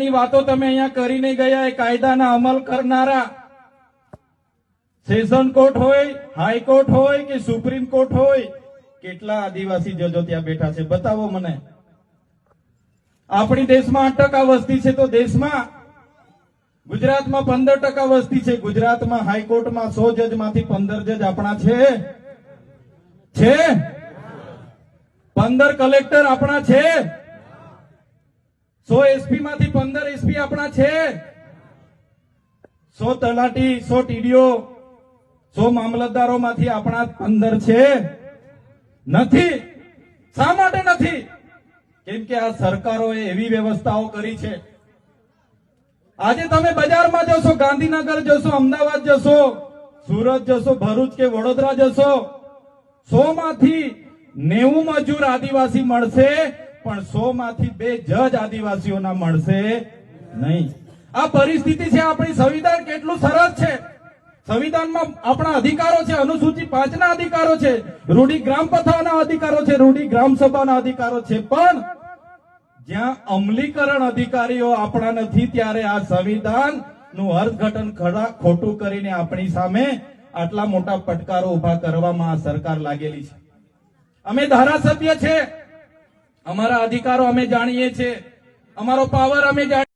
કાયદાની વાતો તમે અહીંયા કરીને ગયા. એ કાયદાના અમલ કરનારા સેશન કોર્ટ હોય, હાઈકોર્ટ હોય કે સુપ્રીમ કોર્ટ હોય, કેટલા આદિવાસી જજો ત્યાં બેઠા છે? બતાવો મને. આપણી દેશમાં 8% વસ્તી છે, તો દેશમાં ગુજરાતમાં 15% વસ્તી છે. ગુજરાતમાં હાઈકોર્ટમાં 100 જજ માંથી 15 જજ આપણા છે. 15 કલેક્ટર આપણા છે. 100 એસપી માંથી 15 એસપી આપણા છે. 100 તલાટી, 100 ટીડીઓ, 100 મામલતદારો માંથી આપણા 15 છે? નથી. શા માટે નથી? કેમ કે આ સરકારોએ એવી વ્યવસ્થાઓ કરી છે. આજે તમે બજારમાં જશો, ગાંધીનગર જશો, અમદાવાદ જશો, સુરત જશો, ભરૂચ કે વડોદરા જશો, 100 માંથી 90 મજૂર આદિવાસી મળશે, પણ 100 માંથી 2 જજ આદિવાસીઓના મળશે નહીં. આ પરિસ્થિતિ છે. આપણી સંવિધાન કેટલું સરસ છે. સંવિધાનમાં આપણા અધિકારો છે. અનુસૂચિ 5 ના અધિકારો છે, રૂઢી ગ્રામ પ્રથાના અધિકારો છે, રૂઢી ગ્રામ સભાના અધિકારો છે, પણ જ્યાં અમલીકરણ અધિકારીઓ આપણા નથી, ત્યારે આ સંવિધાન નું અર્થઘટન ખોટું કરીને આપણી સામે આટલા મોટા પડકારો ઉભા કરવામાં આ સરકાર લાગેલી છે. અમે ધારાસભ્ય છે, અમારા અધિકારો અમે જાણીએ છીએ, અમારો પાવર અમે જાણીએ